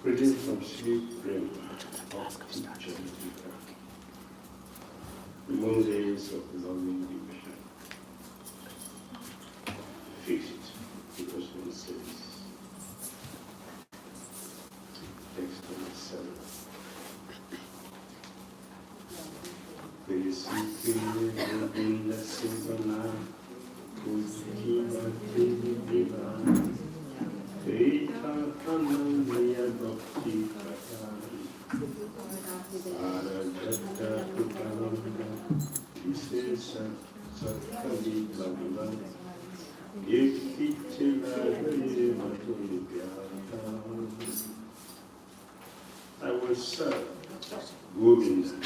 Reading from Sri Prema, Bhakti, Candrika, Mondays of loving devotion. Fix it, because one says, text number 7. Govinda sevā, pūjibo devā, ananya Bhakti kathā, upālambha, viśes, sakali, dambha, dekhite, lāgaye, vyathā. I will serve Govinda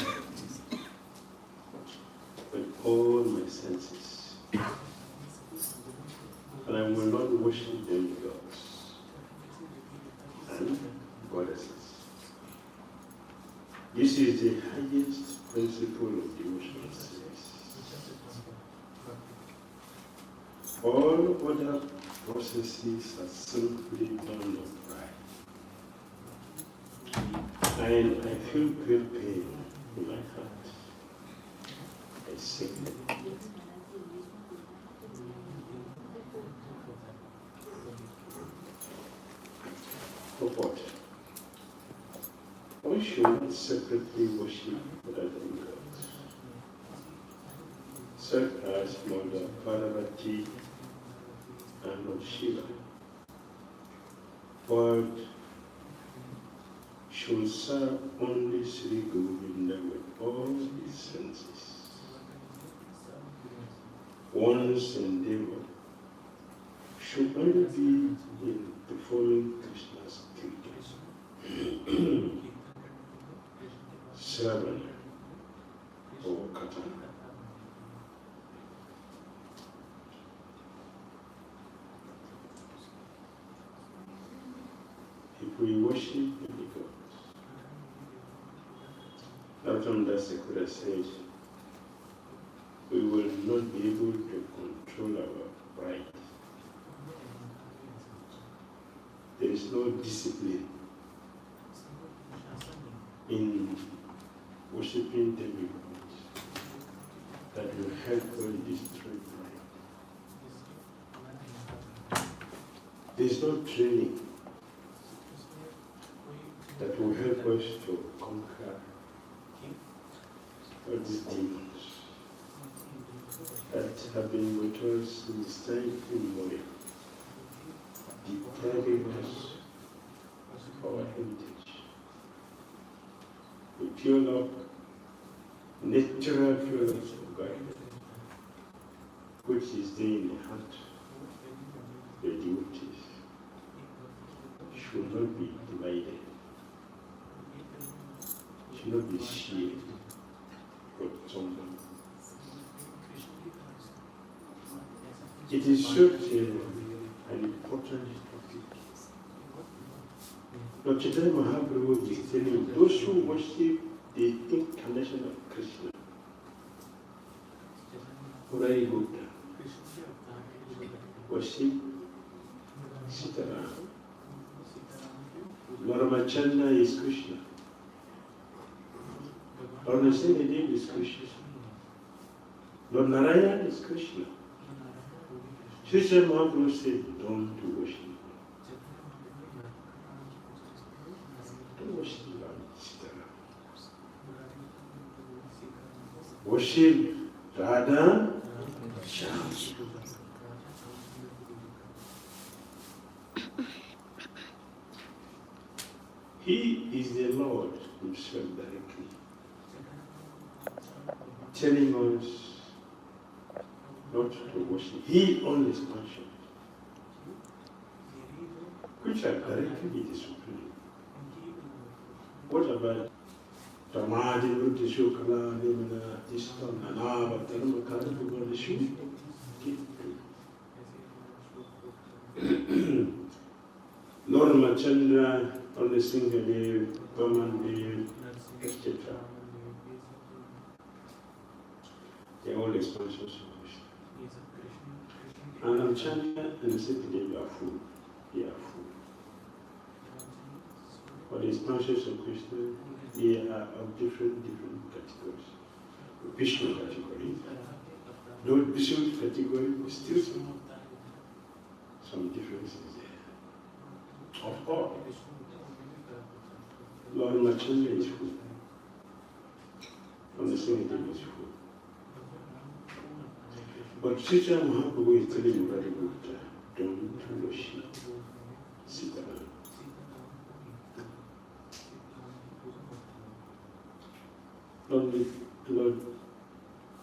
with all my senses, and I will not worship demigods and goddesses. This is the highest principle of devotional service. All other processes are simply done of pride. And I feel great pain in my heart. I sing. For what? One should not separately worship other demigods, such as Mother Parvati and Lord Shiva, but should serve only Sri Govinda with all his senses. One's endeavor should only be in performing Krishna's duties, sevā or kathā. If we worship demigods, Dr. Sekura says, we will not be able to control our pride. There is no discipline in worshipping demigods that will help us destroy pride. There is no training that will help us to conquer all these demons that have been with us since time immemorial, depriving us of our heritage. We pure up natural feelings of God, which is there in the heart. The devotees should not be divided, should not be shared, but someone. It is such an important topic. But today Mahaprabhu is telling those who worship the incarnation of Krishna, Buddha, worship Sitaram. Lord Ramachandra is Krishna. Lord Narasimhadev is Krishna. Lord Narayana is Krishna. Sri Mahaprabhu said, don't worship. Don't worship Sitaram. Worship Radha Shyam. He is the Lord himself directly, telling us not to worship. He only is conscious, which are directly with the Supreme. What about Tamadi Shukala, Nimana, Istan, Anava, Tanamakaru, Lord Machandra, only Singadev, Vamandev, etc. They are all expansions of Krishna. And Ramachandra and Sitadev are full. They are full. For the instances of Krishna, they are of different categories. Vishnu category. Though Vishnu category is still some differences there. Of course, Lord Machanda is full. From the same thing is full. But Sita Mahaprabhu is telling Brother Gupta, don't worship Sita. Lord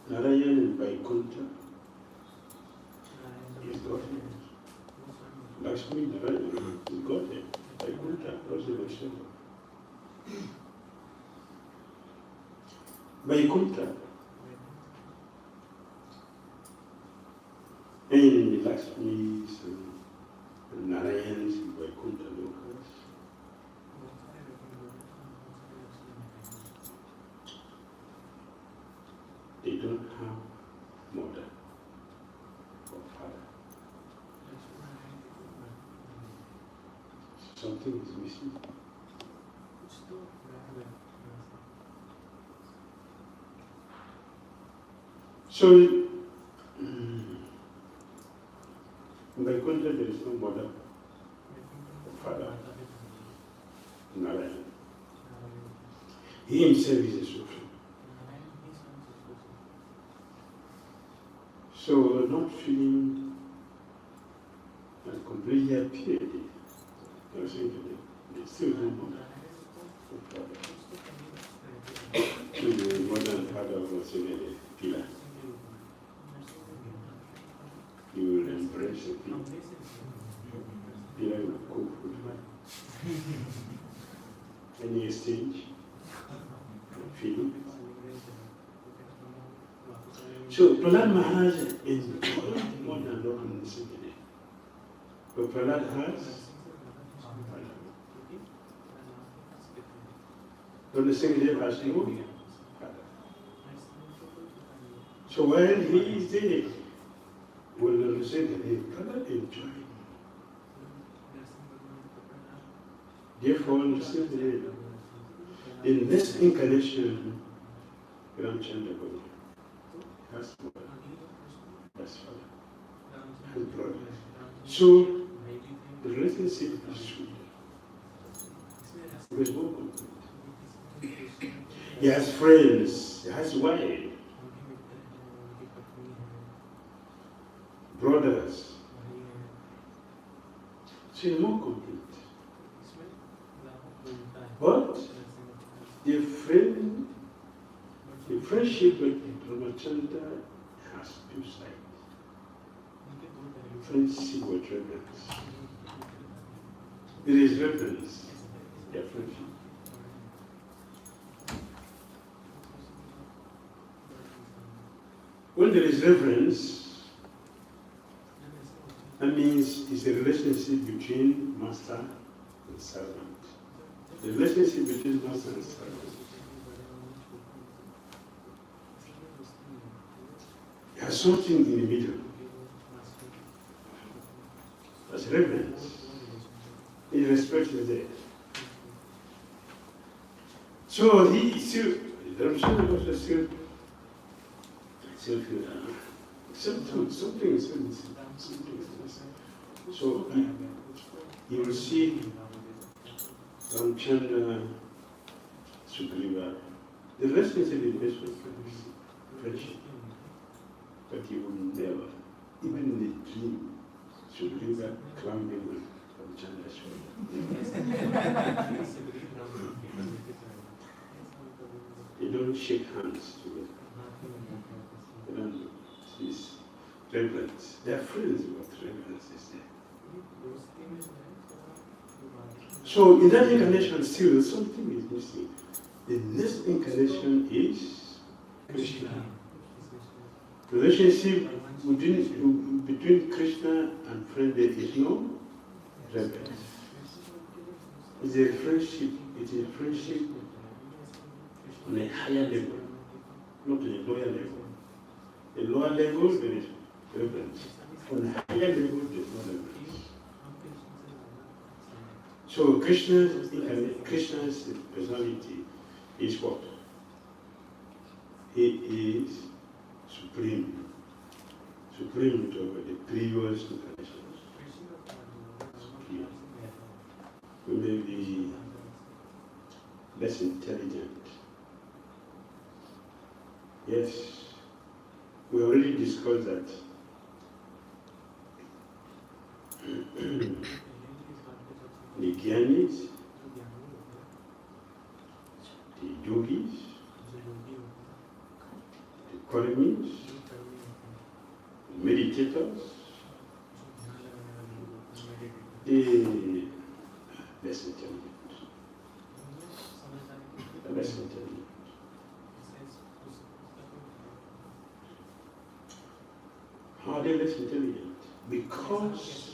Narayan and Vaikuntha is Godhead. Lakshmi Narayan is Godhead. Vaikuntha also Vaishnava. Vaikuntha and Lakshmi's and Narayan's and Vaikuntha lokas. They don't have mother or father. Something is missing. So, in Vaikuntha there is no mother or father. Narayan. He himself is a Sufi. So, not feeling completely appeared, I was saying to them, they still no mother or father. So, the mother and father was saying, Pila. You will embrace the people. Pila will cook food. Any exchange? Feeling. So Prahlad Maharaj enjoyed more than Lord Narasimha. But Prahlad has Lord Narasimha has no father. So while he is there, will Lord Narasimha Prahlad enjoy. Therefore, Narasimha, in this incarnation, Ramchandra Guru has mother, has father, has brother. So the relationship is sweet. It is more complete. He has friends, he has wife, brothers. So it's more complete. But the friendship with Ramachandra has two sides. Friendship with reverence. There is reverence, their friendship. When there is reverence, that means it's a relationship between master and servant. The relationship between master and servant. There's something in the middle. That's reverence. His respect is there. So he still, the Ramchandra also still feel something is missing. So you will see Ramchandra, Sugriva, the relationship is based on friendship. But he would never, even in the dream, Sugriva climbing on Ramchandra's shoulder. They don't shake hands together. They don't. It's reverence. They are friends, but reverence is there. So in that incarnation, still something is missing. The next incarnation is Krishna. Relationship between Krishna and friend, there is no reverence. It's a friendship. It is a friendship on a higher level, not on a lower level. The lower level there is reverence. On a higher level there is no reverence. So Krishna's personality is what? He is supreme. Supreme over the previous incarnations. We may be less intelligent. Yes, we already discussed that. The Gyanis, the Yogis, the Karamis, the meditators, the less intelligent. The less intelligent. How are they less intelligent? Because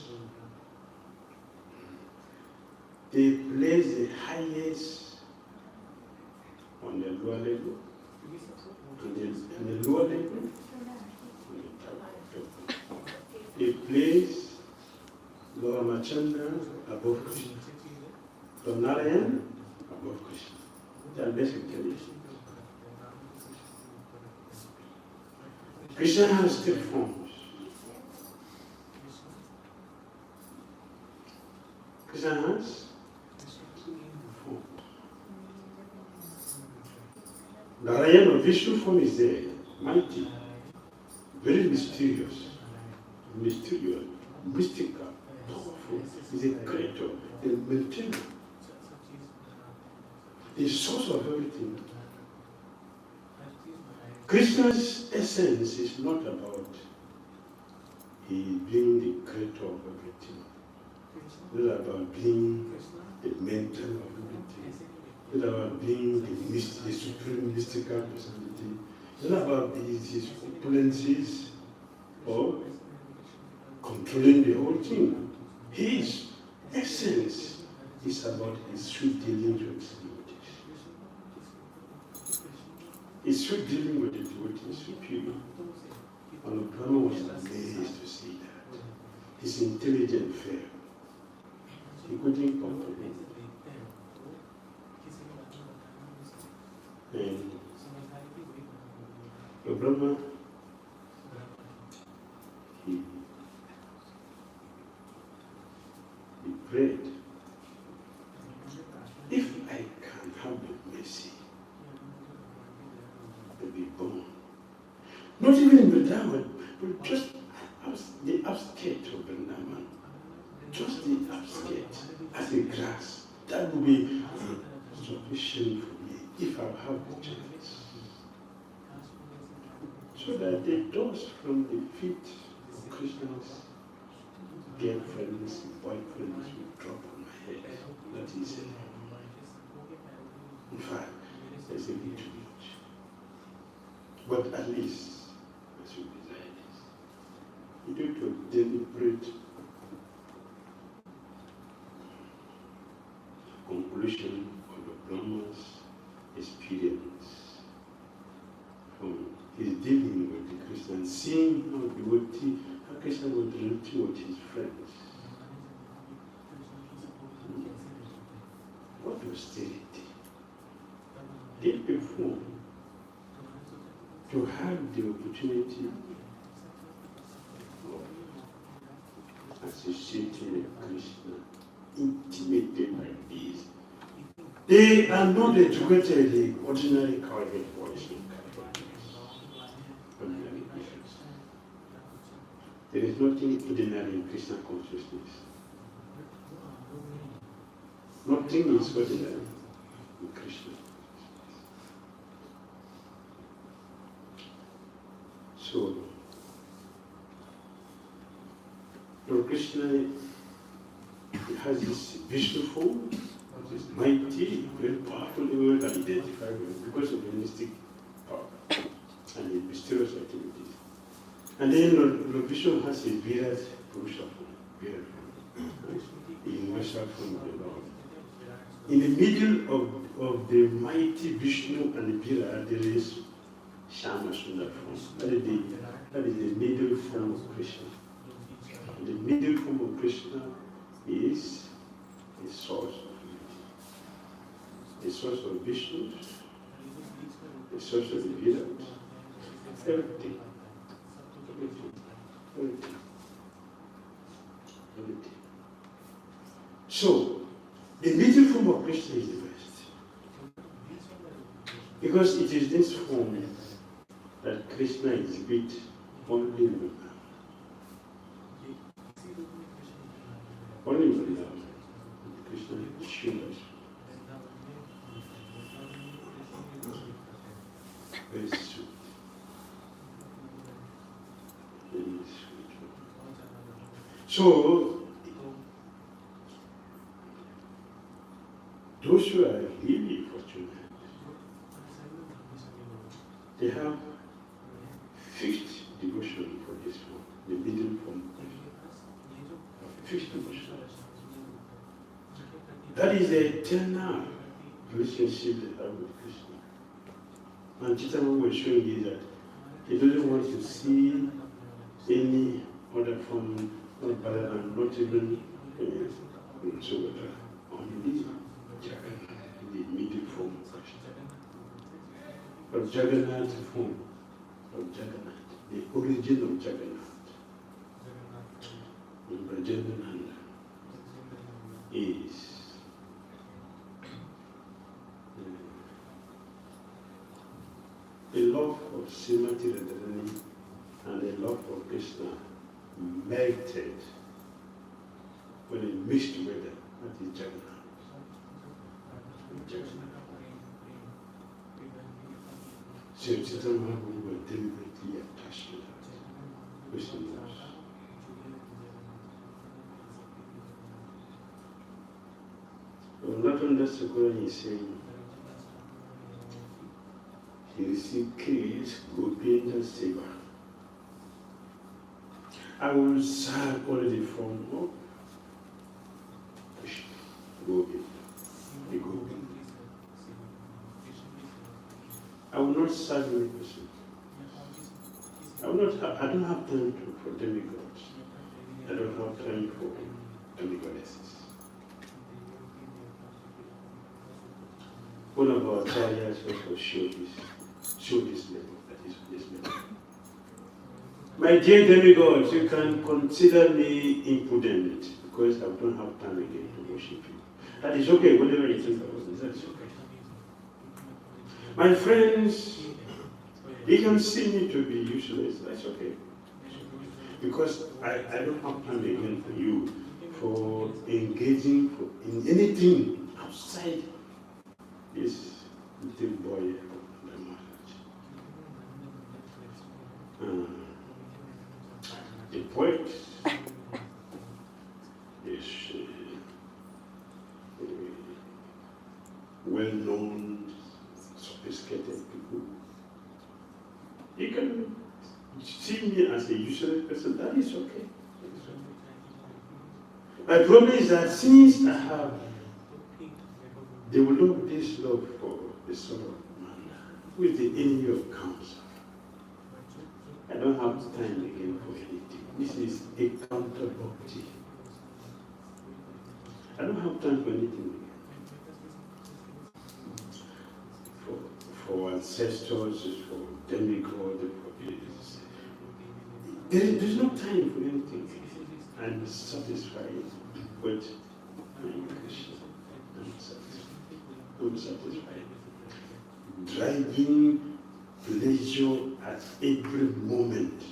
they place the highest on the lower level, and the lower level on the top. They place Lord Machanda above Krishna, Lord Narayan above Krishna. They are less intelligent. Krishna has three forms. Krishna has Narayana Vishnu form is there, mighty, very mysterious, mystical, powerful. He's a creator, a maintainer, the source of everything. Krishna's essence is not about he being the creator of everything. It's not about being the mentor of everything. It's not about being the supreme mystical personality. It's not about his opulences or controlling the whole thing. His essence is about his sweet dealings with devotees. His sweet dealing with the devotees is pure. And Prema was amazed to see that. His intelligent fair. He couldn't comprehend. And the Brahma, he prayed, if I can have the mercy to be born, not even in Vrindavan, but just the outskirts of Vrindavan, just the outskirts, as a grass, that would be sufficient for me if I have the chance. So that the dust from the feet of Krishna's girlfriends, boyfriends will drop on my head. That is it. In fact, there's a bit too much. But at least, as we desire this, you do to deliberate conclusion of the Brahma's experience from his dealing with the Krishna, seeing how Krishna was relating with his friends. What austerity? They perform to have the opportunity of associating with Krishna intimately like this. They are not educated in ordinary Kathā voice. There is nothing ordinary in Krishna consciousness. Nothing is ordinary in Krishna. So, Lord Krishna has this Vishnu form, this mighty, very powerful, everyone can identify with because of the mystic power and the mysterious activities. And then Lord Vishnu has his Virat Purusha form, the universal form of the Lord. In the middle of the mighty Vishnu and the Virat, there is Shama Sundar form. That is the middle form of Krishna. And the middle form of Krishna is a source of unity, a source of viśes, a source of devids, everything. So, the middle form of Krishna is the best. Because it is this form that Krishna exhibits only in Vrindavan. Only in Vrindavan. Krishna showed us. Very sweet. Very sweet. So, those who are really fortunate, they have fixed devotion for this one, the middle form. Fixed devotion. That is the eternal relationship they have with Krishna. And Chitama was showing you that he doesn't want to see any other form, not Balaram, not even Sugata, only Jagannath, the middle form of Krishna. But Jagannath form of Jagannath, the origin of Jagannath, in Brajananda, is the love of Srimati Radharani and the love of Krishna melted when they mixed together. That is Jagannath. So Chaitanya Mahaprabhu were deliberately attached to that. Krishna knows. Nathanda Sakurani is saying, he received Kri's Govinda sevā. I will serve only the form of Krishna, Govinda, the Govinda. I will not serve any person. I don't have time for demigods. I don't have time for demigoddesses. One of our acharyas also showed this level, that is this level. My dear demigods, you can consider me impudent because I don't have time again to worship you. That is okay, whatever you think about this, that's okay. My friends, you can see me to be useless, that's okay. Because I don't have time again for you, for engaging in anything outside this little boy of the marriage. The poet is well-known, sophisticated people. You can see me as a useless person, that is okay. My problem is that since I have developed this love for the Son of Man, who is the enemy of counsel, I don't have time again for anything. This is a counter bhakti. I don't have time for anything again. For ancestors, for demigods, there's no time for anything. I'm satisfied with my Krishna. I'm satisfied. Driving pleasure at every moment,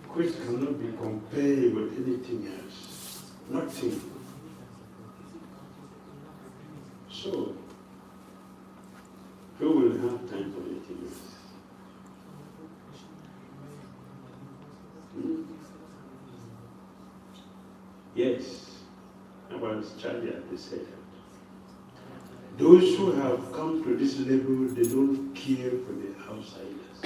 which cannot be compared with anything else. Nothing. So, who will have time for anything else? Yes, about Charlie, they said that. Those who have come to this level, they don't care for the outsiders.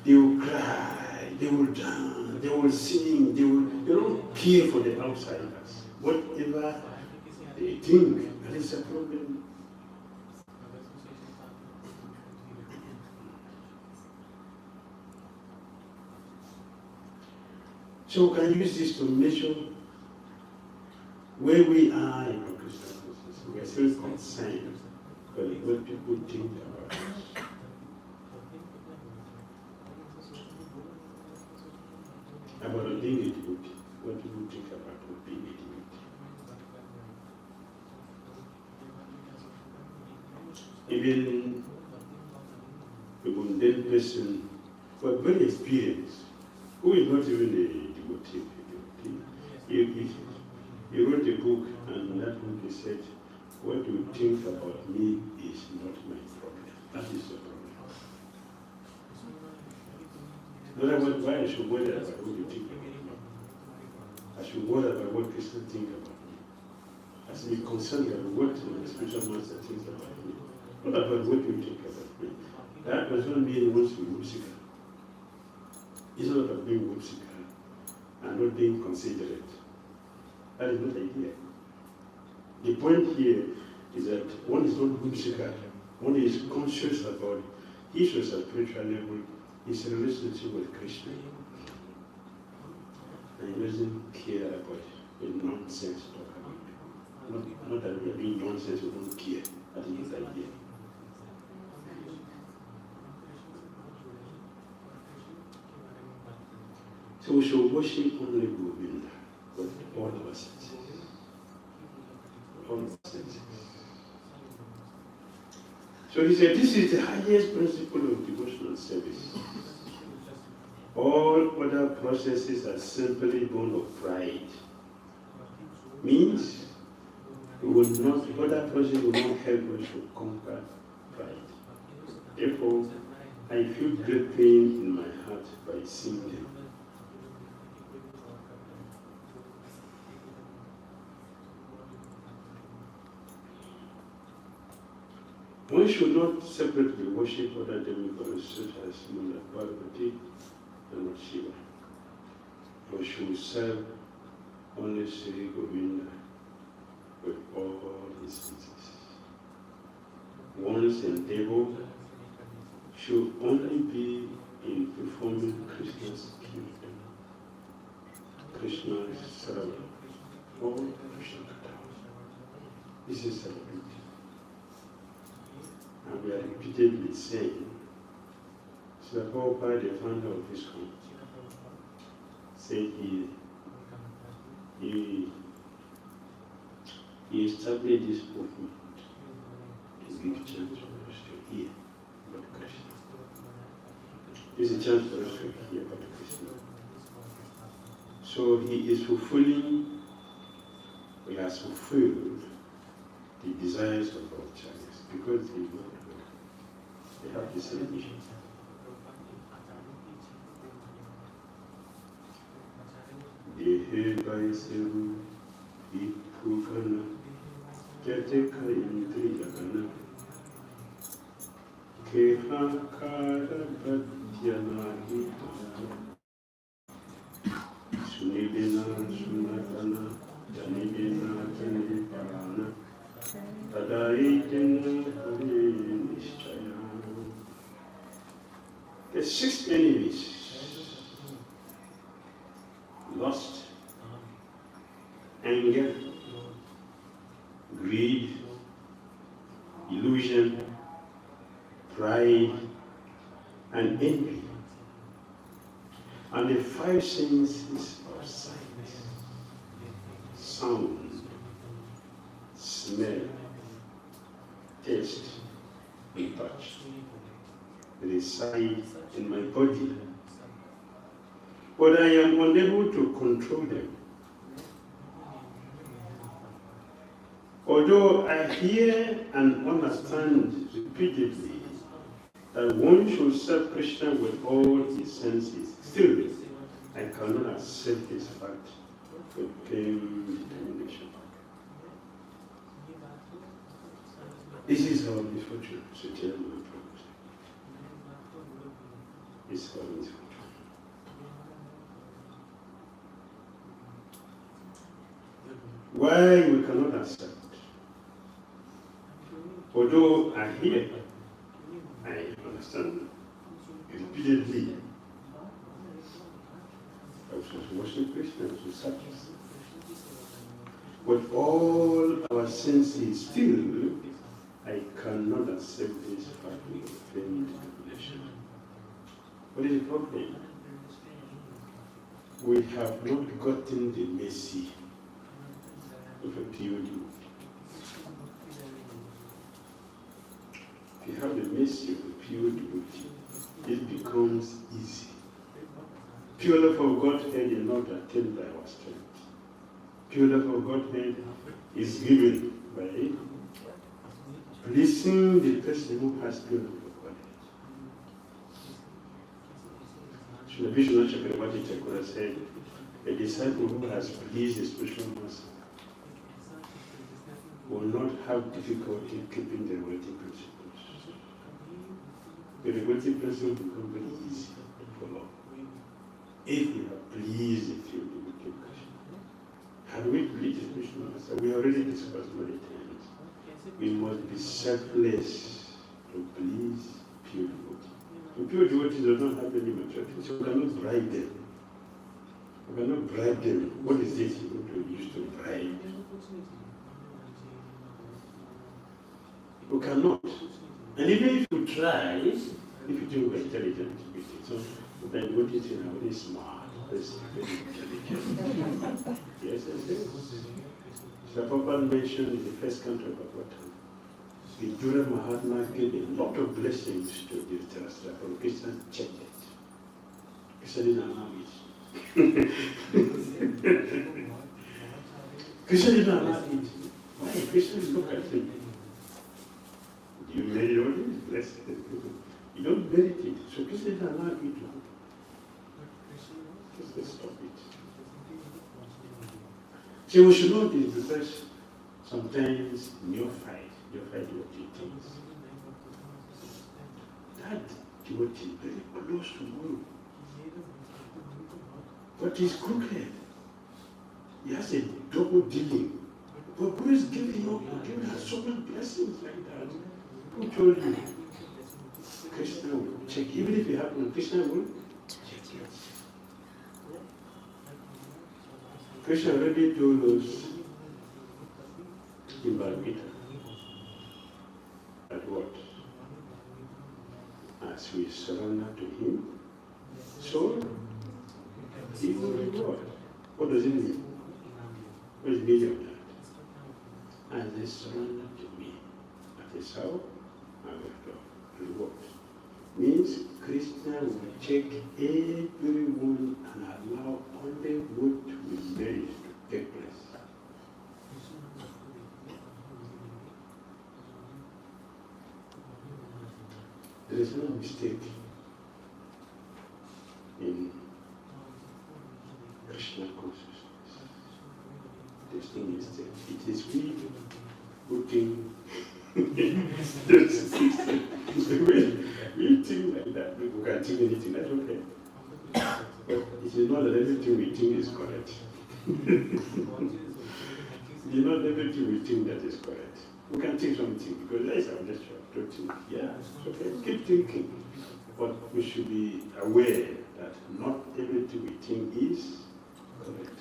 They will cry, they will dance, they will sing, they don't care for the outsiders. Whatever they think, that is a problem. So we can use this to measure where we are in our Christian process. We are still concerned with what people think about us. About being a devotee, what people think about being a devotee. Even a mundane person who are very experienced, who is not even a devotee. He wrote a book, and in that book he said, what you think about me is not my problem. That is the problem. In other words, why I should worry about what you think about me? I should worry about what Christians think about me. I should be concerned about what the spiritual master thinks about me. Not about what you think about me. That does not mean he wants to be whimsical. It's not about being whimsical and not being considerate. That is not the idea. The point here is that one is not whimsical. One is conscious about his spiritual level, his relationship with Krishna. And he doesn't care about the nonsense talk about it. Not that we are doing nonsense, we don't care. That is not the idea. So we should worship only Govinda with all our senses. All our senses. So he said, this is the highest principle of devotional service. All other processes are simply born of pride. Means other processes will not help us to conquer pride. Therefore, I feel great pain in my heart by seeing them. One should not separately worship other demigods such as Bhakti and Shiva. One should serve only Sri Govinda with all his senses. One's endeavor should only be in performing Krishna's kingdom, Krishna's sevā, or Krishna kathā. This is our duty. And we are repeatedly saying, Prabhupada, the founder of this country, said he established this movement to give chance for us to hear about Krishna. It's a chance for us to hear about Krishna. So he is fulfilling, he has fulfilled the desires of our charities because they know they have the same mission. Dehe boise, ripu-gan, yoteko indriya-gan, keho, kāro, bādhya, nāhi, śunile, demigods, the 6 enemies: lust, anger, greed, illusion, pride, and envy. And the 5 senses of sight, sound, smell, taste, and touch reside in my body, but I am unable to control them. Although I hear and understand repeatedly that one should serve Krishna with all his senses, still I cannot accept this fact with firm determination. This is our misfortune, so tell me. It's our misfortune. Why we cannot accept? Although I hear, I understand repeatedly. to worship Krishna, to service. But all our senses still, I cannot accept this fact of failed revelation. What is the problem? We have not gotten the mercy of a pure devotee. If you have the mercy of a pure devotee, it becomes easy. Pure love of Godhead is not attained by our strength. Pure love of Godhead is given by pleasing the person who has pure love of Godhead. Swami said, a disciple who has pleased the spiritual master will not have difficulty keeping the relative principles. The relative principles become very easy to follow. If we have pleased the field of Krishna. Had we pleased the spiritual master, we already discussed many times. We must be selfless to please pure devotees. The pure devotees do not have any maturity, so we cannot bribe them. We cannot bribe them. What is this you want to use to bribe? We cannot. And even if you try, if you think we're intelligent, so then what is in very smart, very intelligent. Yes. Sri Prabhupada mentioned in the first canto of Bhagavatam, the Jura Mahatma gave a lot of blessings to the Dhritarashtra, but Krishna checked it. Krishna didn't allow it. Krishna didn't allow it. Why? Krishna look at him. You merit all this blessing. You don't merit it. So Krishna didn't allow you to. Just stop it. So we should know this because sometimes neophyte devotee things. That devotee is very close to Guru. But he's crooked. He has a double dealing. But Guru is giving us so many blessings like that. Who told you? Krishna will check. Even if it happens, Krishna will check it. Krishna already told us in Bhagavad that what? As we surrender to Him, so He will reward. What does it mean? What is the meaning of that? As they surrender to me, that is how I will reward. Means Krishna will check everyone and allow only what we merit to take place. There is no mistake in Krishna consciousness. This thing is that it is we who think we think like that. We can think anything, that's okay. But it is not that everything we think is correct. It is not everything we think that is correct. We can think something because that is our nature. Don't think. Yeah, it's okay. Keep thinking. But we should be aware that not everything we think is correct.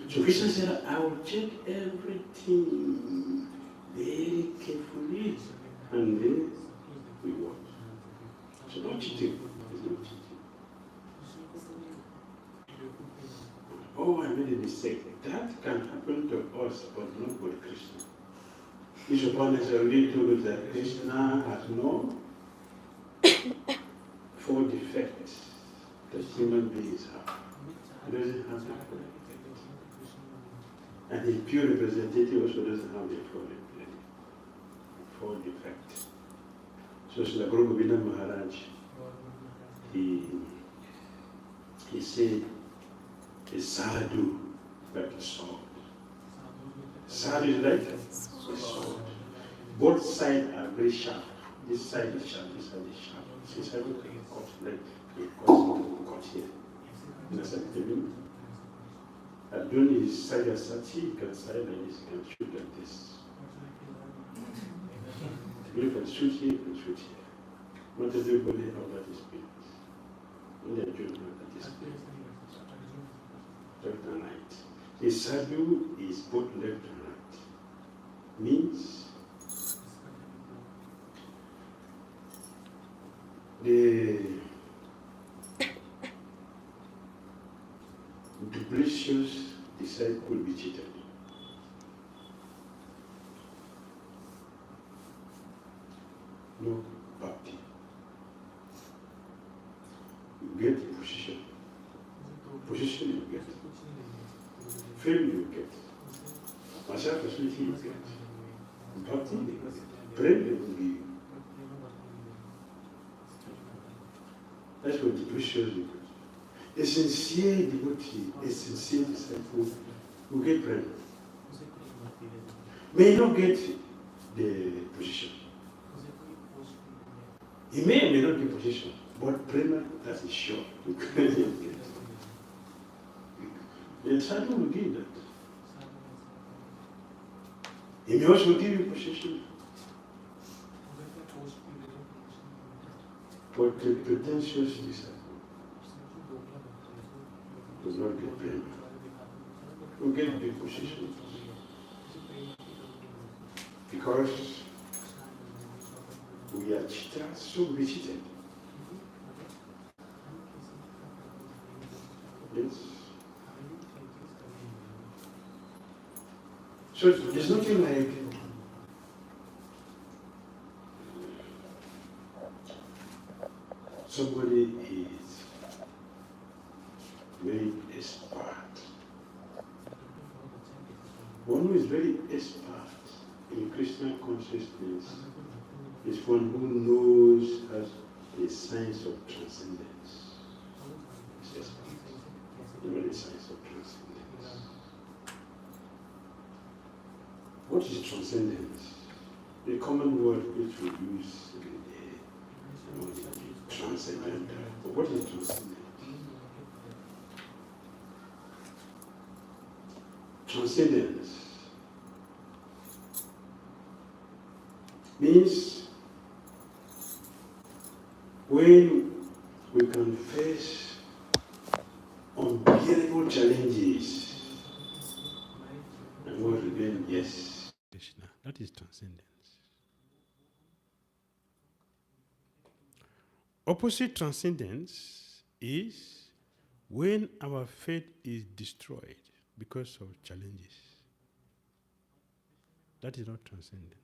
So Krishna said, I will check everything very carefully and then we watch. So no cheating. There's no cheating. Oh, I made a mistake. That can happen to us, but not with Krishna. Bishop has already told us that Krishna has no four defects that human beings have. He doesn't have that. And the pure representative also doesn't have the four defects. So Srila Govinda Maharaj, he said, a sadhu like a sword. Sadhu is like a sword. Both sides are very sharp. This side is sharp, this side is sharp. This side is cut, like a cut here. You understand what I mean? Adon is side as such, you can side like this, you can shoot like this. You can shoot here, you can shoot here. Not everybody has that experience. Only a Juna that is left and right. A sadhu is both left and right. Means the duplicious disciple will be cheated. No bhakti. You get position. Position you get. Fame you get. Material facility you get. Bhakti you get. Prema will give you. That's what duplicious you get. A sincere devotee, a sincere disciple will get prema. May not get the position. He may or may not get position, but prema, that is sure. The sadhu will give that. He may also give you position. But the pretentious disciple does not get prema. Will get big positions. Because we are cheated, so we cheated. Yes. So there's nothing like somebody is very expert. One who is very expert in Krishna consciousness is one who knows has the science of transcendence. It's expert. You know the science of transcendence. What is transcendence? The common word which we use in the transcendental. But what is transcendence? Transcendence means when we can face unbearable challenges and we remain yes. That is transcendence. Opposite transcendence is when our faith is destroyed because of challenges. That is not transcendence.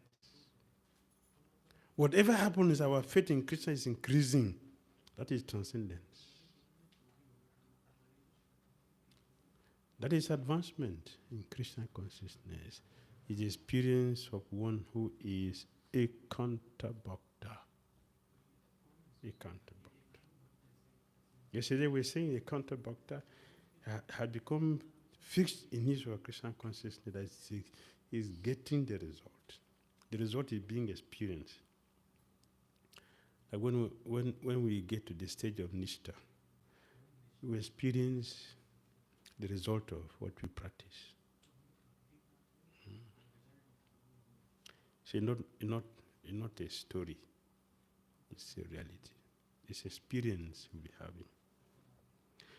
Whatever happens, our faith in Krishna is increasing. That is transcendence. That is advancement in Krishna consciousness. Is the experience of one who is ekanta bhakta. Ekanta bhakta. Yesterday we were saying ekanta bhakta had become fixed in his or Krishna consciousness that he is getting the result. The result is being experienced. Like when we get to the stage of nishta, we experience the result of what we practice. So not a story, it's a reality. It's experience we'll be having.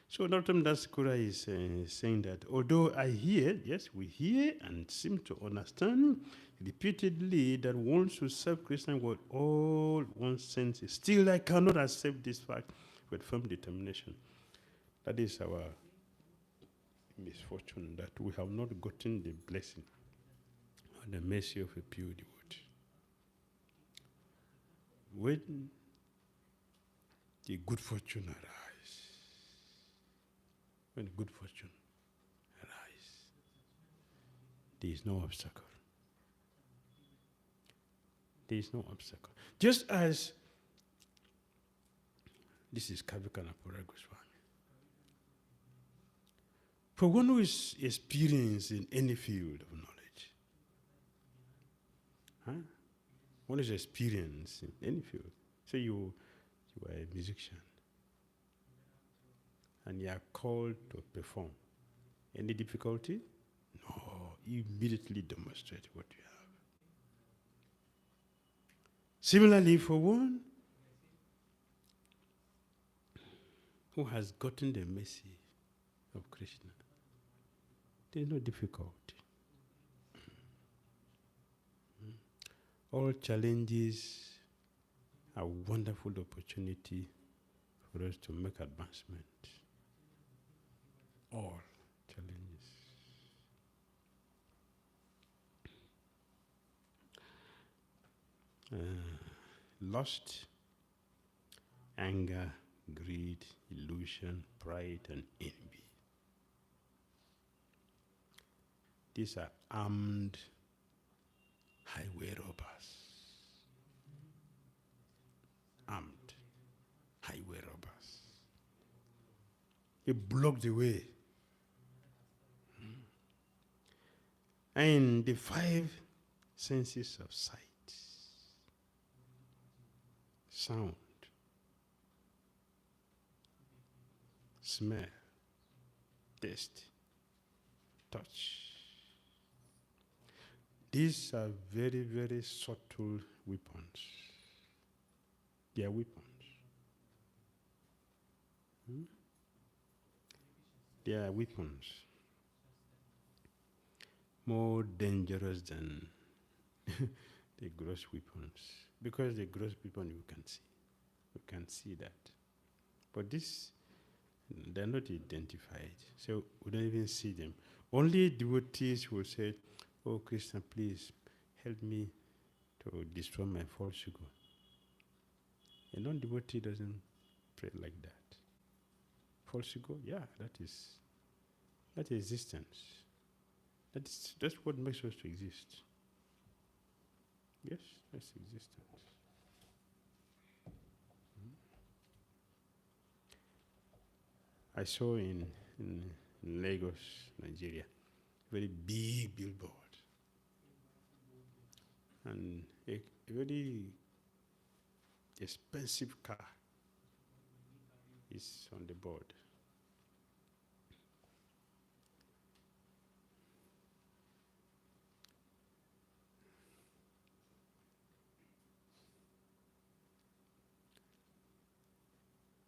So Narottam Das Thakura is saying that although I hear, yes, we hear and seem to understand repeatedly that one should serve Krishna with all one's senses, still I cannot accept this fact with firm determination. That is our misfortune, that we have not gotten the blessing and the mercy of a pure devotee. When the good fortune arises, when good fortune arises, there is no obstacle. There is no obstacle. Just as, this is Candrika Goswami, for one who is experienced in any field of knowledge, one is experienced in any field. So you are a musician, and you are called to perform. Any difficulty? No, you immediately demonstrate what you have. Similarly, for one who has gotten the mercy of Krishna. There is no difficulty. All challenges are wonderful opportunity for us to make advancement. All challenges. Lust, anger, greed, illusion, pride, and envy. These are armed highway robbers. Armed highway robbers. It blocked the way. And the five senses of sight, sound, smell, taste, touch. These are very, very subtle weapons. They are weapons. They are weapons. More dangerous than the gross weapons. Because the gross weapon you can see. You can see that. But this, they're not identified. So we don't even see them. Only devotees will say, "Oh Krishna, please help me to destroy my false ego." A non-devotee doesn't pray like that. False ego, yeah, that is existence. That's what makes us to exist. Yes, that's existence. I saw in Lagos, Nigeria, very big billboard. And a very expensive car is on the board.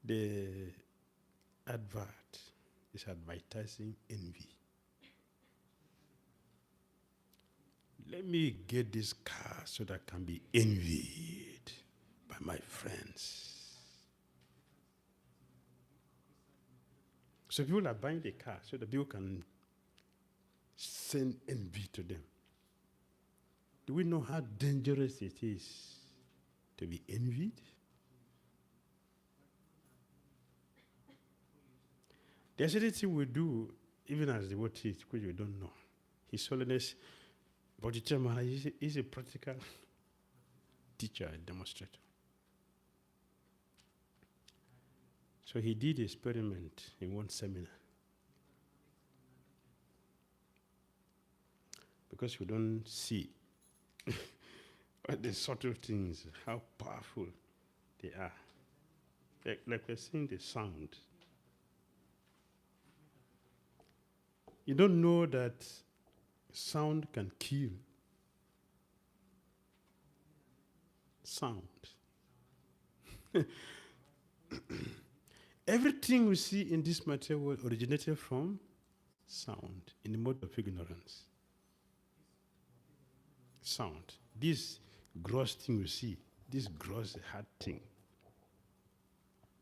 The advert is advertising envy. Let me get this car so that I can be envied by my friends. So people are buying the car so that people can send envy to them. Do we know how dangerous it is to be envied? There's certain thing we do, even as devotees, which we don't know. His Holiness Bhakti Maharaj is a practical teacher and demonstrator. So he did an experiment in one seminar. Because we don't see what the subtle things, how powerful they are. Like we're seeing the sound. You don't know that sound can kill. Sound. Everything we see in this material world originated from sound, in the mode of ignorance. Sound. This gross thing we see, this gross hard thing,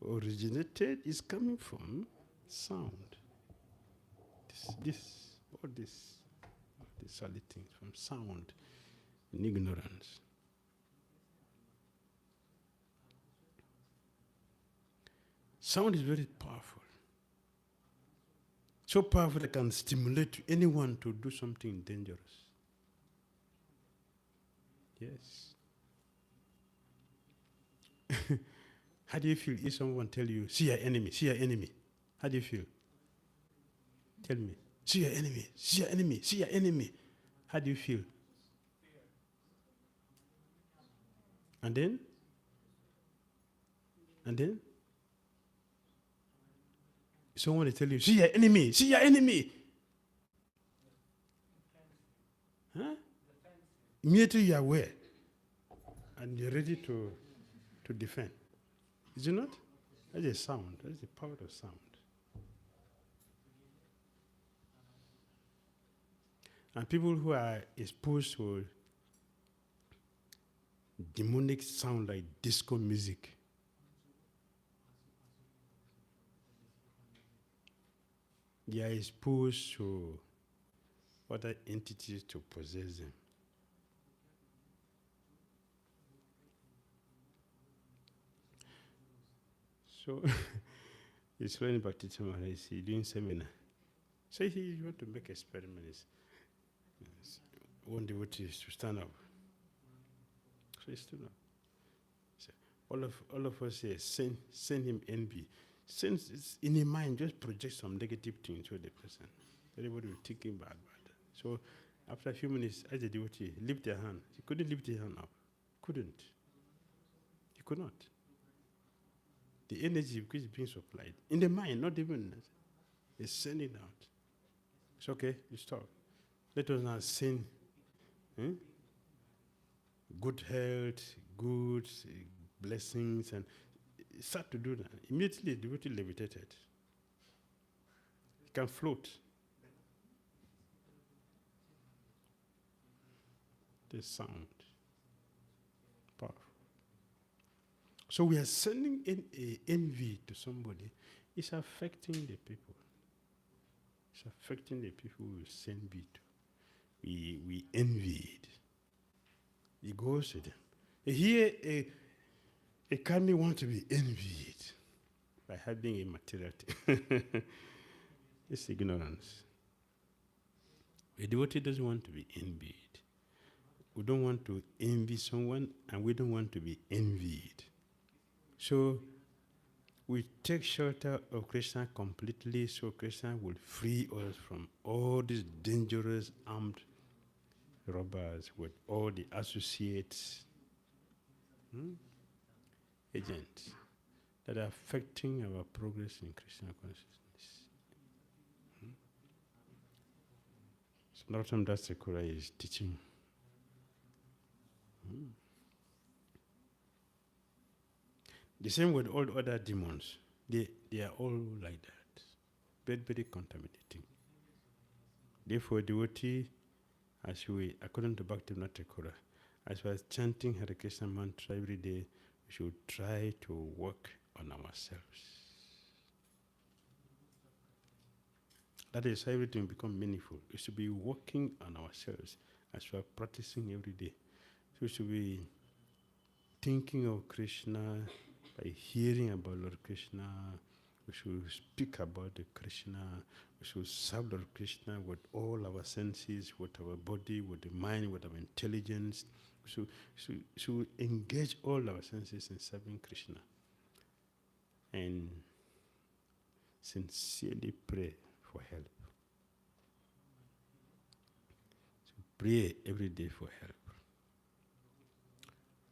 originated is coming from sound. All these solid things from sound and ignorance. Sound is very powerful. So powerful it can stimulate anyone to do something dangerous. Yes. How do you feel if someone tell you, "See your enemy, see your enemy"? How do you feel? Tell me. "See your enemy, see your enemy, see your enemy." How do you feel? And then? Someone will tell you, "See your enemy, see your enemy." Huh? Immediately you are aware. And you're ready to defend. Is it not? That's a sound. That's the power of sound. And people who are exposed to demonic sound like disco music, they are exposed to other entities to possess them. So, it's when Bhakti is doing seminar. So he want to make experiments. One devotee is to stand up. So he stood up. So all of us say, send him envy. Since in your mind, just project some negative things to the person. Everybody will think him bad. So after a few minutes, as a devotee, lift their hand. He couldn't lift his hand up. Couldn't. He could not. The energy which is being supplied in the mind, not even, is sending out. It's okay, you stop. Let us now send good health, good blessings, and start to do that. Immediately, the devotee levitated. He can float. The sound. Powerful. So we are sending in a envy to somebody. It's affecting the people. It's affecting the people we send envy to. We envied. It goes to them. Here, a karmi wants to be envied by having a material thing. It's ignorance. A devotee doesn't want to be envied. We don't want to envy someone, and we don't want to be envied. So we take shelter of Krishna completely, so Krishna will free us from all these dangerous armed robbers with all the associates, agents that are affecting our progress in Krishna consciousness. So Narottam Das Thakur is teaching. The same with all other demons. They are all like that. Very, very contaminating. Therefore, devotee, according to Bhakti Thakur, as we are chanting Hare Krishna mantra every day, we should try to work on ourselves. That is how everything becomes meaningful. We should be working on ourselves as we are practicing every day. So we should be thinking of Krishna by hearing about Lord Krishna. We should speak about the Krishna. We should serve Lord Krishna with all our senses, with our body, with the mind, with our intelligence. We should engage all our senses in serving Krishna. And sincerely pray for help. So pray every day for help.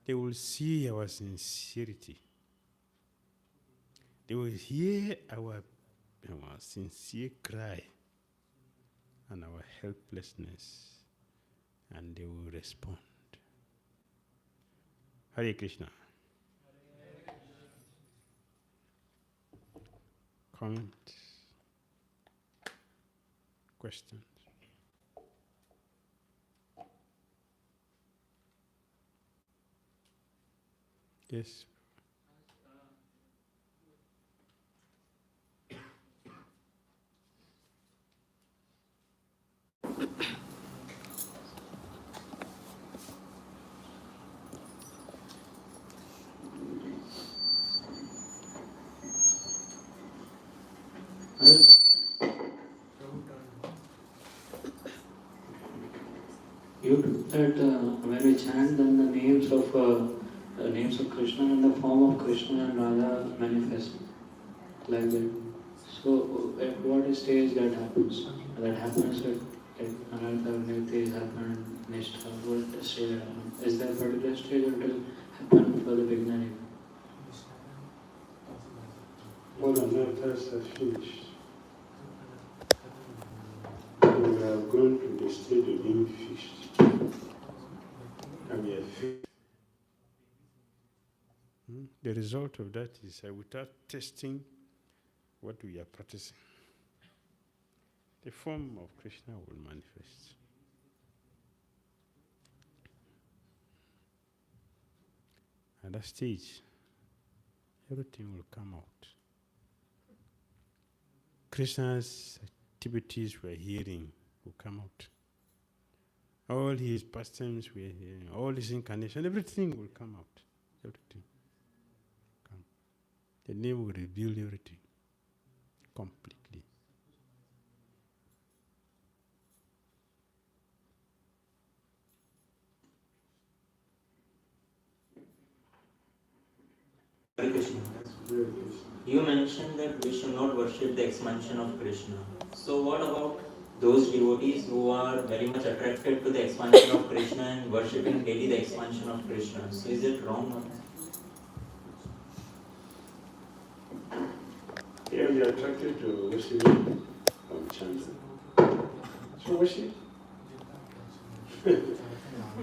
They will see our sincerity. They will hear our sincere cry and our helplessness, and they will respond. Hare Krishna. Comments? Questions? Yes. You took that when we chant, then the names of Krishna and the form of Krishna and Radha manifest like that. So at what stage that happens? That happens at Anartha, Niviti happen, Nishtha, what stage that happens? Is there a particular stage or it will happen for the beginning? All anarthas are finished. We have gone to the stage of being fixed. And we are fixed. the result of that is without testing what we are practicing, the form of Krishna will manifest. At that stage, everything will come out. Krishna's activities we're hearing will come out. All his pastimes we're hearing, all his incarnation, everything will come out. Everything. Come. The name will reveal everything completely. Hare Krishna. You mentioned that we should not worship the expansion of Krishna. So what about those devotees who are very much attracted to the expansion of Krishna and worshipping daily the expansion of Krishna? So is it wrong? Yeah, we are attracted to worshiping Chandra. So worship.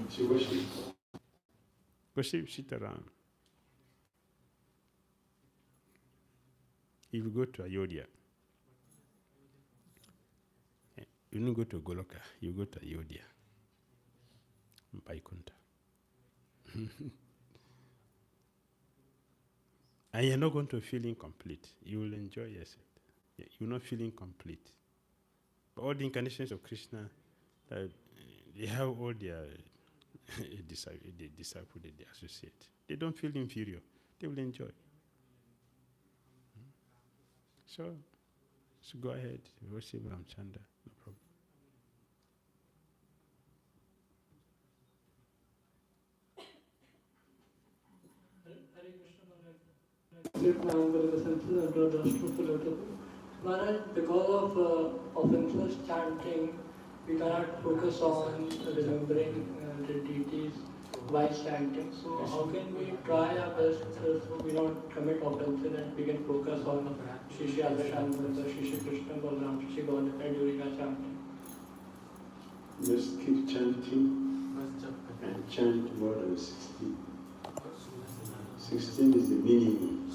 She worship. Worship Sitaram. If you go to Ayodhya, you don't go to Goloka, you go to Ayodhya, Vaikunta. And you're not going to feel incomplete. You will enjoy yourself. You're not feeling complete. But all the incarnations of Krishna, they have all their disciples that they associate. They don't feel inferior. They will enjoy. So go ahead, worship Ramchandra, no problem. Maharaj, because of offenseless chanting, we cannot focus on remembering the deities while chanting. So how can we try our best so we don't commit offense and we can focus on Shri Shri Advaita, Shri Shri Krishna, Balaram, Shri Shri Govinda during our chanting? Just keep chanting and chant more than 16. 16 is the minimum,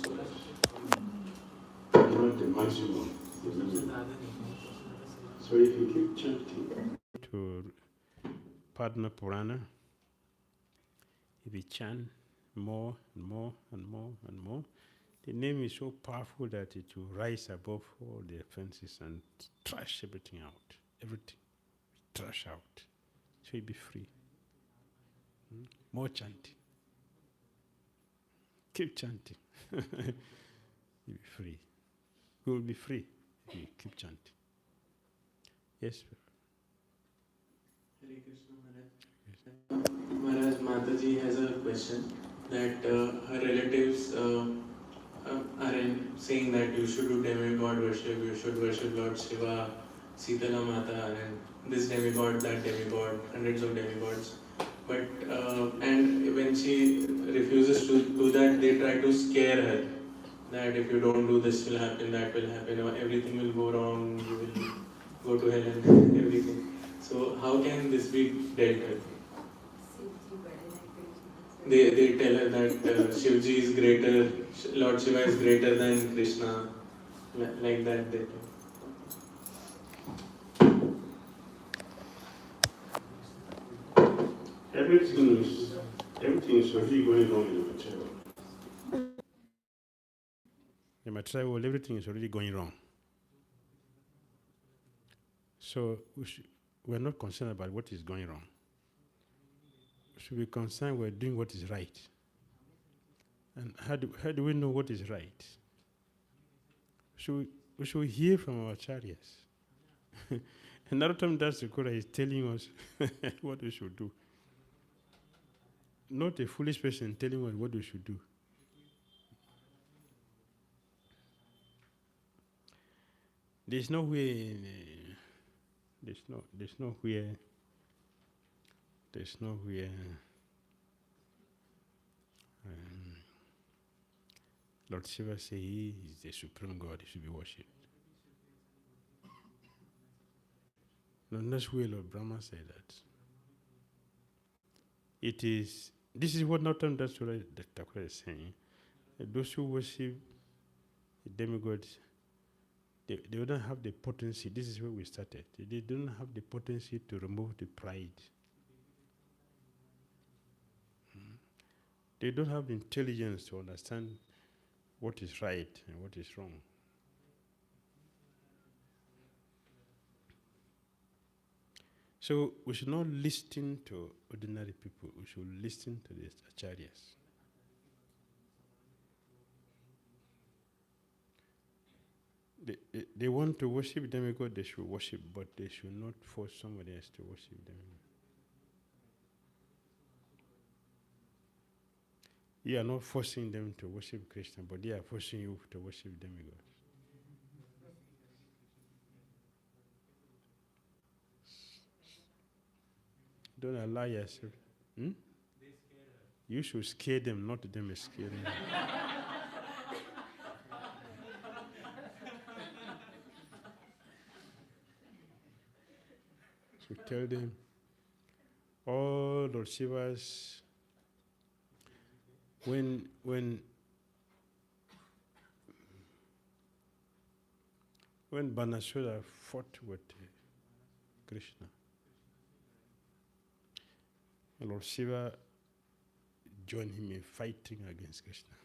not the maximum. The minimum. So if you keep chanting to Padma Purana, if you chant more and more and more and more, the name is so powerful that it will rise above all the offenses and trash everything out. Everything. Trash out. So you'll be free. More chanting. Keep chanting. You'll be free. You will be free if you keep chanting. Yes, sir. Hare Krishna Maharaj. Maharaj, Mataji has a question that her relatives are saying that you should do demigod worship, you should worship Lord Shiva, Sitala Mata, and this demigod, that demigod, hundreds of demigods. But and when she refuses to do that, they try to scare her that if you don't do this will happen, that will happen, or everything will go wrong, you will go to hell and everything. So how can this be dealt with? They tell her that Shivji is greater, Lord Shiva is greater than Krishna, like that they tell. Everything is already going wrong in the material. In my material, everything is already going wrong. So we're not concerned about what is going wrong. We should be concerned we're doing what is right. And how do we know what is right? We should hear from our acharyas. Another time that's the Quran is telling us what we should do. Not a foolish person telling us what we should do. There's no way. There's nowhere. Lord Shiva says he is the supreme God. He should be worshipped. No, that's where Lord Brahma said that. It is. This is what Nautam Dasura the Thakur is saying. those who worship demigods, they don't have the potency. This is where we started. They don't have the potency to remove the pride. They don't have the intelligence to understand what is right and what is wrong. So we should not listen to ordinary people. We should listen to the acharyas. They want to worship demigod, they should worship, but they should not force somebody else to worship demigod. You are not forcing them to worship Krishna, but they are forcing you to worship demigods. Don't allow yourself. You should scare them, not them scare you. So tell them, all Lord Shiva's, when Banasura fought with Krishna, Lord Shiva joined him in fighting against Krishna.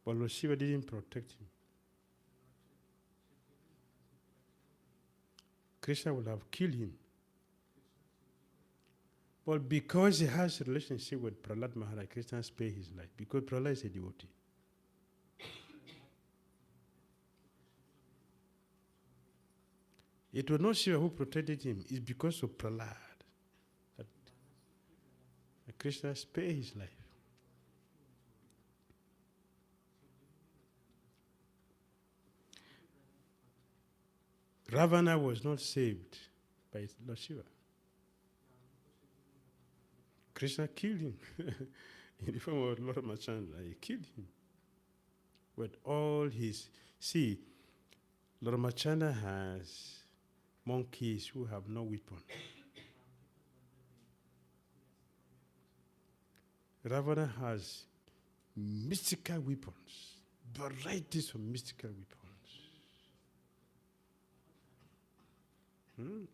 But Lord Shiva didn't protect him. Krishna would have killed him. But because he has a relationship with Prahlad Maharaj, Krishna spared his life. Because Prahlad is a devotee. It was not Shiva who protected him. It's because of Prahlad that Krishna spared his life. Ravana was not saved by Lord Shiva. Krishna killed him in the form of Lord Ramachandra. He killed him with all his. See, Lord Ramachandra has monkeys who have no weapon. Ravana has mystical weapons, varieties of mystical weapons.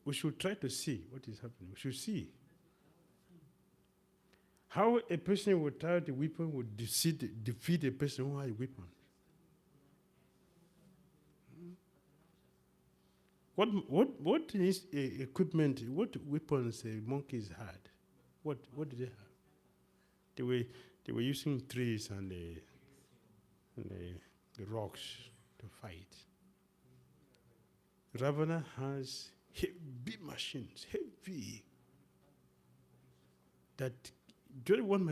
We should try to see what is happening. We should see how a person without a weapon would defeat a person who has a weapon. What is equipment? What weapons monkeys had? What did they have? They were using trees and the rocks to fight. Ravana has heavy machines, heavy. That one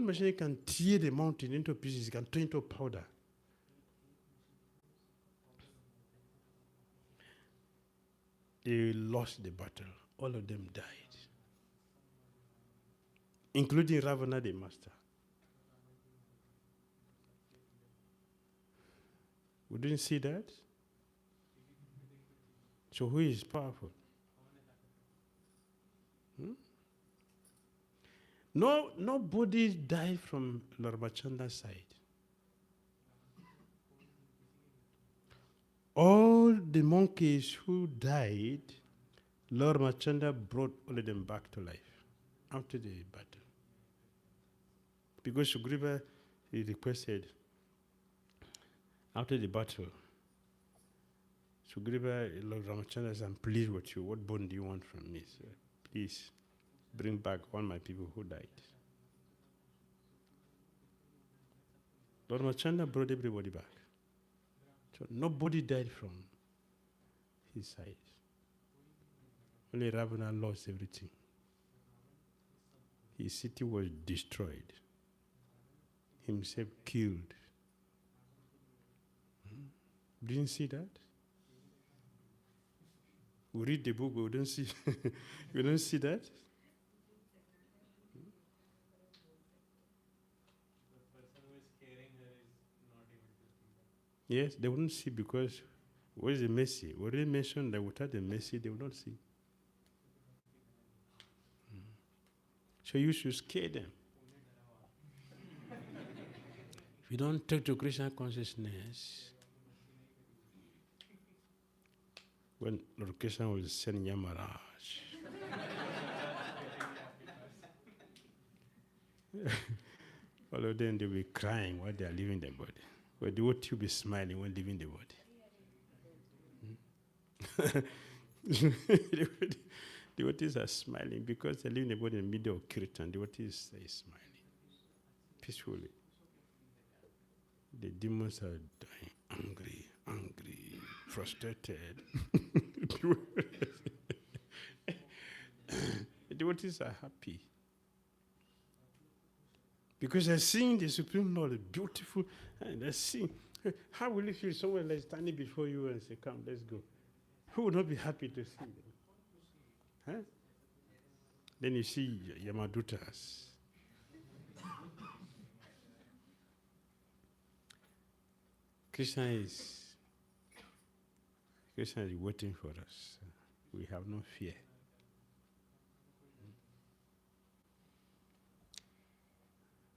machine can tear the mountain into pieces, can turn into powder. They lost the battle. All of them died. Including Ravana the master. We didn't see that? So who is powerful? Nobody died from Lord Ramachandra's side. All the monkeys who died, Lord Ramachandra brought all of them back to life after the battle. Because Sugriva, he requested, after the battle, Sugriva, Lord Ramachandra said, I'm pleased with you. What bone do you want from me? So, please bring back all my people who died. Lord Ramachandra brought everybody back. So nobody died from his side. Only Ravana lost everything. His city was destroyed. Himself killed. Didn't see that? We read the book, but we don't see. We don't see that. The person who is carrying her is not able to see that. Yes, they wouldn't see because what is the mercy? We already mentioned that without the mercy, they would not see. So you should scare them. If you don't take to Krishna consciousness, when Lord Krishna will send Yamaraj, all of them, they'll be crying while they are leaving the body. But devotee will be smiling when leaving the body. Devotees are smiling because they're leaving the body in the middle of kirtan. Devotees are smiling peacefully. The demons are dying, angry, frustrated. The devotees are happy because they're seeing the Supreme Lord, beautiful, and they're seeing. How will you feel someone like standing before you and say, "Come, let's go"? Who would not be happy to see them? Huh? Then you see Yamadutas. Krishna is waiting for us. We have no fear.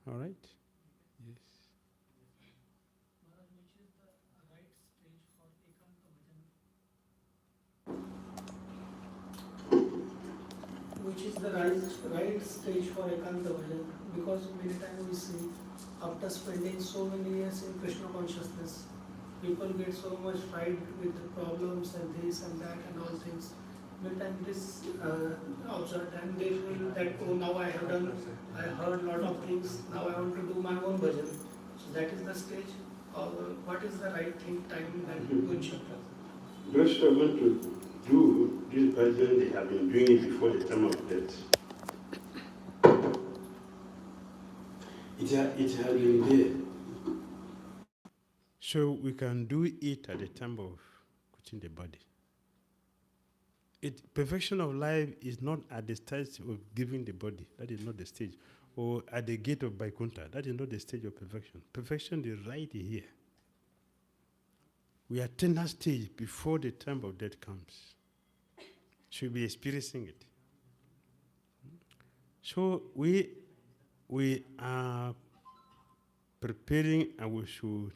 All right? Yes. Which is the right stage for Ekanta Bhajan? Because many times we see, after spending so many years in Krishna consciousness, people get so much fried with the problems and this and that and all things. Many times this observed and they feel that, oh, now I heard a lot of things, now I want to do my own bhajan. So that is the stage, or what is the right time that one should do? Those who are going to do this bhajan, they have been doing it before the time of death. It has been there. So we can do it at the time of quitting the body. Perfection of life is not at the stage of giving the body. That is not the stage. Or at the gate of Vaikuntha. That is not the stage of perfection. Perfection is right here. We attain that stage before the time of death comes. Should be experiencing it. So we are preparing, and we should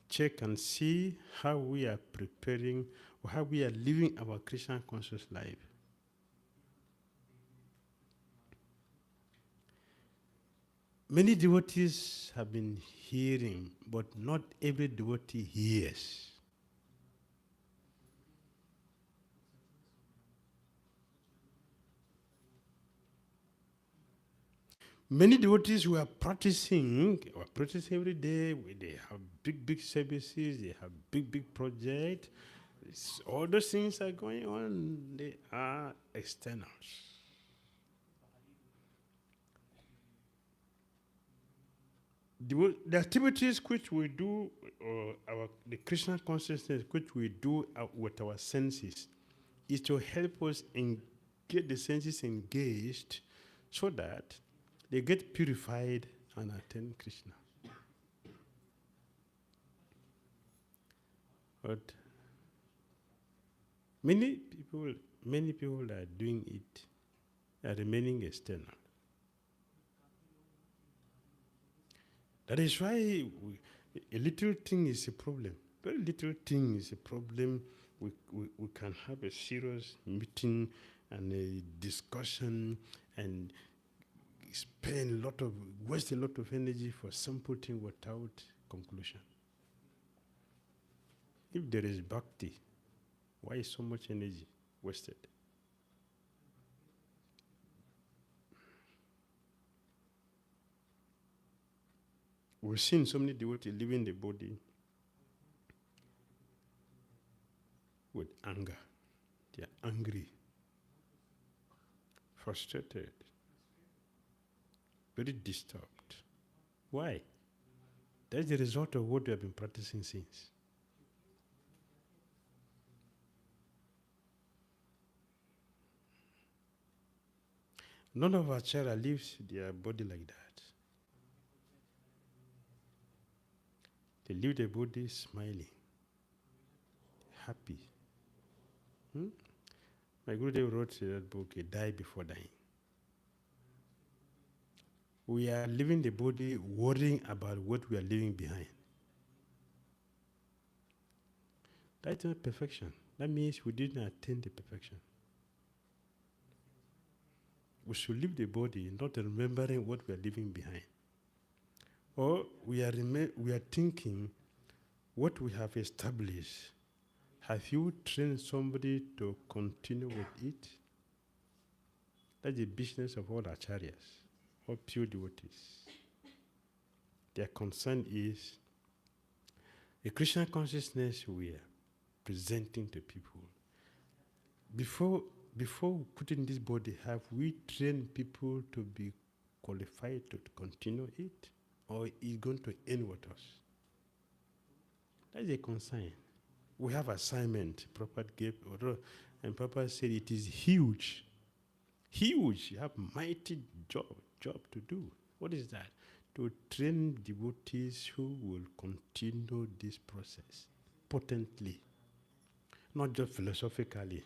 check and see how we are preparing or how we are living our Krishna conscious life. Many devotees have been hearing, but not every devotee hears. Many devotees who are practicing every day. They have big services, they have big projects. All those things are going on. They are externals. The activities which we do, the Krishna consciousness which we do with our senses, is to help us get the senses engaged so that they get purified and attain Krishna. But many people are doing it, are remaining external. That is why a little thing is a problem. Very little thing is a problem. We can have a serious meeting and a discussion and waste a lot of energy for simple thing without conclusion. If there is bhakti, why is so much energy wasted? We've seen so many devotees leaving the body with anger. They are angry, frustrated, very disturbed. Why? That's the result of what we have been practicing since. None of our children leaves their body like that. They leave their body smiling, happy. My Gurudev wrote that book, Die Before Dying. we are leaving the body worrying about what we are leaving behind. That's not perfection. That means we didn't attain the perfection. We should leave the body not remembering what we are leaving behind. Or we are thinking what we have established. Have you trained somebody to continue with it? That's the business of all acharyas, all pure devotees. Their concern is the Krishna consciousness we are presenting to people. Before putting this body, have we trained people to be qualified to continue it? Or is it going to end with us? That's a concern. We have assignment Prabhupada gave, and Prabhupada said it is huge. Huge. You have mighty job to do. What is that? To train devotees who will continue this process potently. Not just philosophically,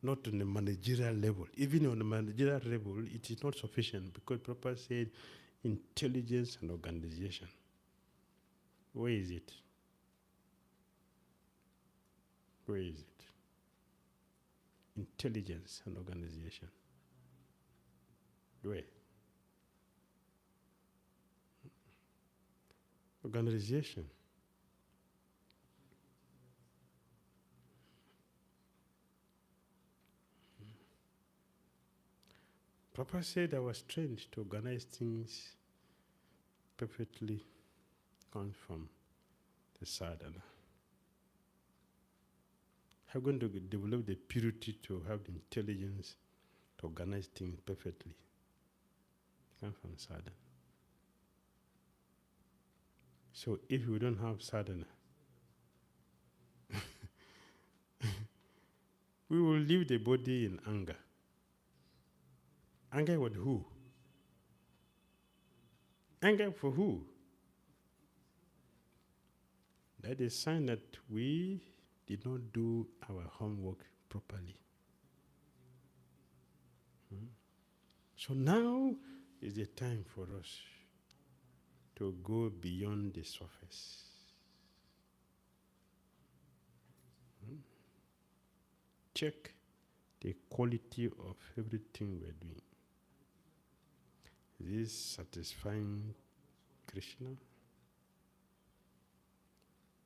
not on the managerial level. Even on the managerial level, it is not sufficient because Prabhupada said intelligence and organization. Where is it? Where is it? Intelligence and organization. Where? Organization. Papa said I was trained to organize things perfectly, comes from the sadhana. I'm going to develop the purity to have the intelligence to organize things perfectly. It comes from sadhana. So if we don't have sadhana, we will leave the body in anger. Anger with who? Anger for who? That is a sign that we did not do our homework properly. So now is the time for us to go beyond the surface. Check the quality of everything we're doing. Is this satisfying Krishna?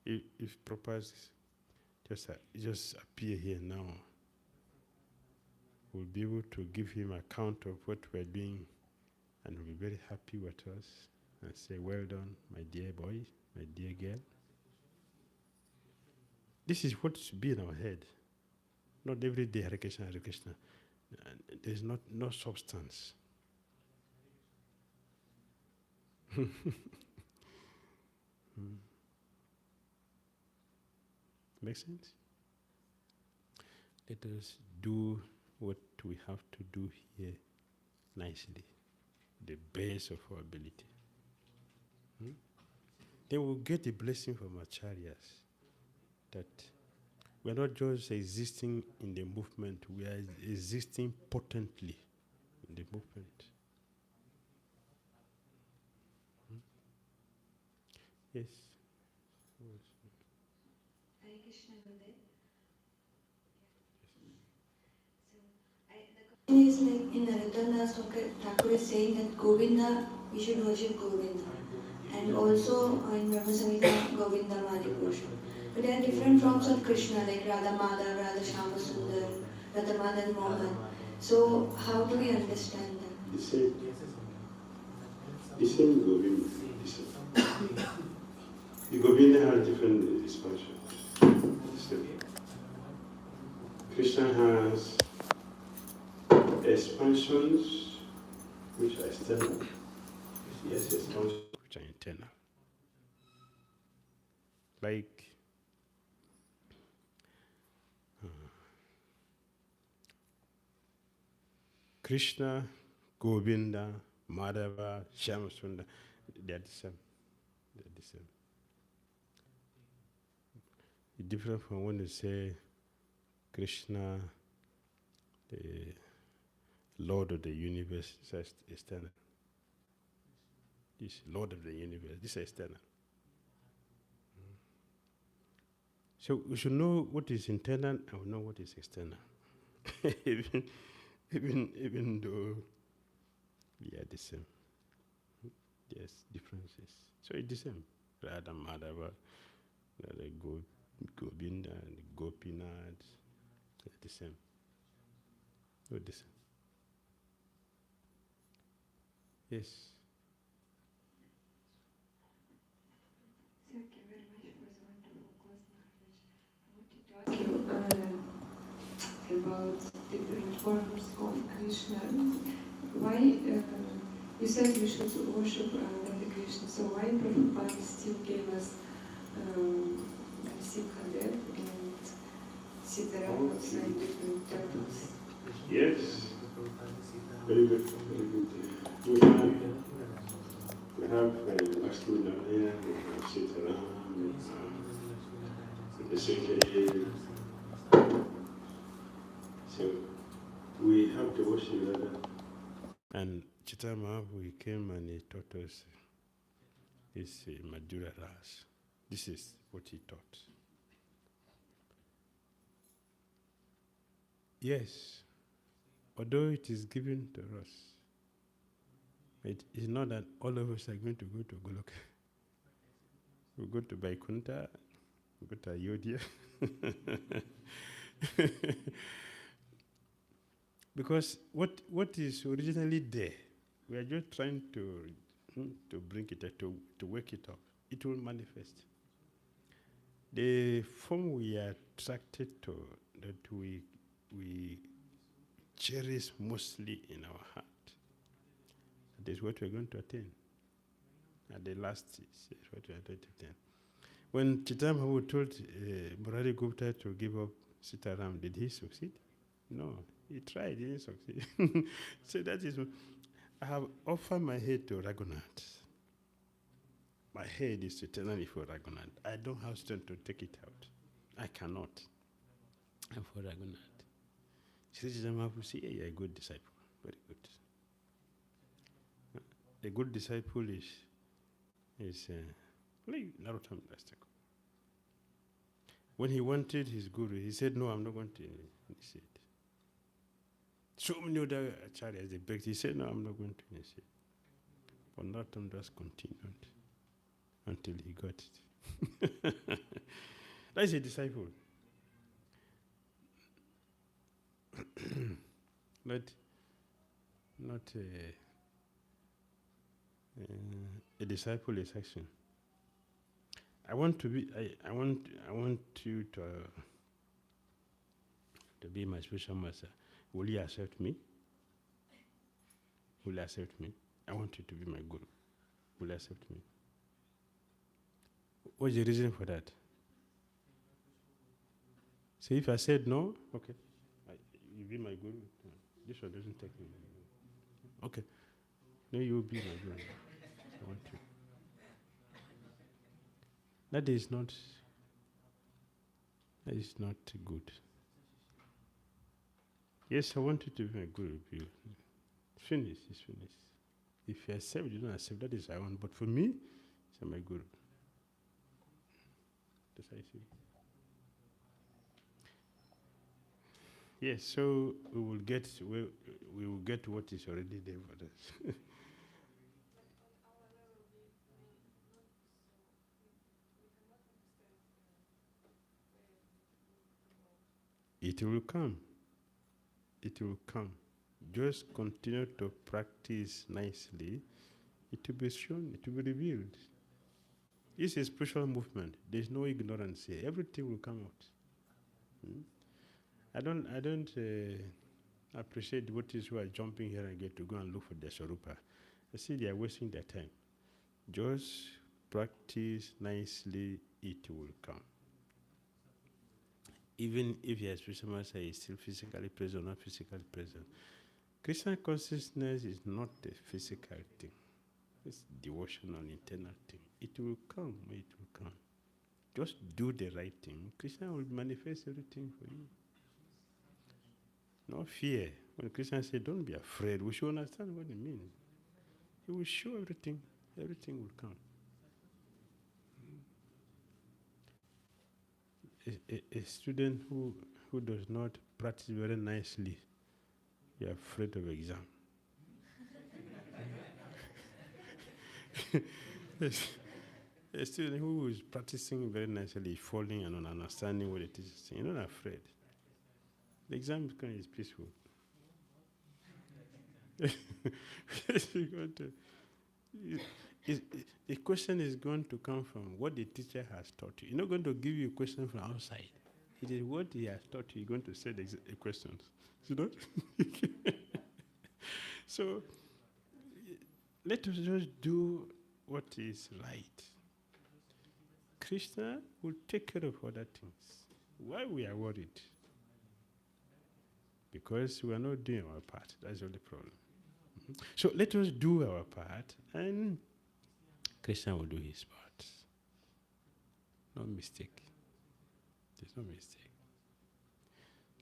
If Prabhupada just appear here now, we'll be able to give him account of what we're doing, and he'll be very happy with us and say, well done, my dear boy, my dear girl. This is what should be in our head. Not every day Hare Krishna, Hare Krishna. There's no substance. Make sense? Let us do what we have to do here nicely, the best of our ability. Then we'll get the blessing from acharyas that we're not just existing in the movement, we are existing potently in the movement. Yes? Hare Krishna, Gurudev. So, the question is like in Narottam Thakur is saying that Govinda, we should worship Govinda. And also in Brahma Samhita, Govinda Madhipurusha. But there are different forms of Krishna like Radha Madhav, Radha Shama Sundar, Radha Madan Mohan. So, how do we understand that? The same Govinda. The same. The Govinda has different expansions. Krishna has expansions which are external. Yes, expansions which are internal. Like Krishna, Govinda, Madhava, Shyamasundar, they are the same. They are the same. It's different from when you say Krishna, the Lord of the universe, is external. this Lord of the universe. This is external. So we should know what is internal and we know what is external. even though we are the same. There's differences. So it's the same. Radha Madhava, the Govinda and the Gopinath, they're the same. They're the same. Yes. Thank you very much for the wonderful course knowledge. I wanted to ask you about different forms of Krishna. Why you said we should worship Lord Krishna, so why Prabhupada still gave us Sikhadev and Sitaram outside different temples? Yes. Very good. Very good. We have Bhakti, we have Sitaram, the sakali. So we have to worship Radha. And Chaitanya Mahaprabhu came and he taught us his Madhura Ras. This is what he taught. Yes, although it is given to us, it is not that all of us are going to go to Goloka. We go to Vaikuntha, we go to Ayodhya. Because what is originally there, we are just trying to bring it, to wake it up. It will manifest. The form we are attracted to, that we cherish mostly in our heart, that is what we are going to attain. At the last is what we are going to attain. When Chaitanya Mahaprabhu told Murari Gupta to give up Sitaram, did he succeed? No. He tried, he didn't succeed. So that is, I have offered my head to Raghunath. My head is eternally for Raghunath. I don't have strength to take it out. I cannot. I'm for Raghunath. Sri Chaitanya Mahaprabhu said, you're a good disciple. Very good. A good disciple is like Narottam Das Thakur. When he wanted his guru, he said, no, I'm not going to initiate. So many other acharyas, they begged. He said, no, I'm not going to initiate. But Narottam Das continued until he got it. That's a disciple. not a disciple is action. I want you to be my spiritual master. Will you accept me? Will you accept me? I want you to be my guru. Will you accept me? What's the reason for that? So if I said no, okay, you be my guru. No, this one doesn't take me. Okay, no, you will be my guru. I want you. That is not good. Yes, I want you to be my guru. Finish, it's finished. If you accept, you don't accept, that is I want. But for me, it's my guru. That's how I see. Yes, so we will get what is already there for us. It will come. It will come. Just continue to practice nicely. It will be shown, it will be revealed. It's a spiritual movement. There's no ignorance here. Everything will come out. I don't appreciate devotees who are jumping here and get to go and look for their Swarupa. I see they are wasting their time. Just practice nicely, it will come. Even if your spiritual master is still physically present or not physically present. Krishna consciousness is not a physical thing. It's devotional, internal thing. It will come, it will come. Just do the right thing. Krishna will manifest everything for you. No fear. When Krishna said, don't be afraid, we should understand what it means. He will show everything. everything will come. A student who does not practice very nicely, you're afraid of exam. A student who is practicing very nicely, falling and not understanding what the teacher is saying, you're not afraid. The exam is peaceful. The question is going to come from what the teacher has taught you. He's not going to give you a question from outside. It is what he has taught you. You're going to say the questions. You know? So, let us just do what is right. Krishna will take care of other things. Why we are worried? Because we are not doing our part. That's the only problem. So let us do our part, and Krishna will do his part. No mistake. There's no mistake.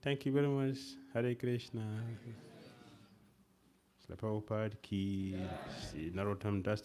Thank you very much. Hare Krishna. Srila Prabhupada ki, Narottam Das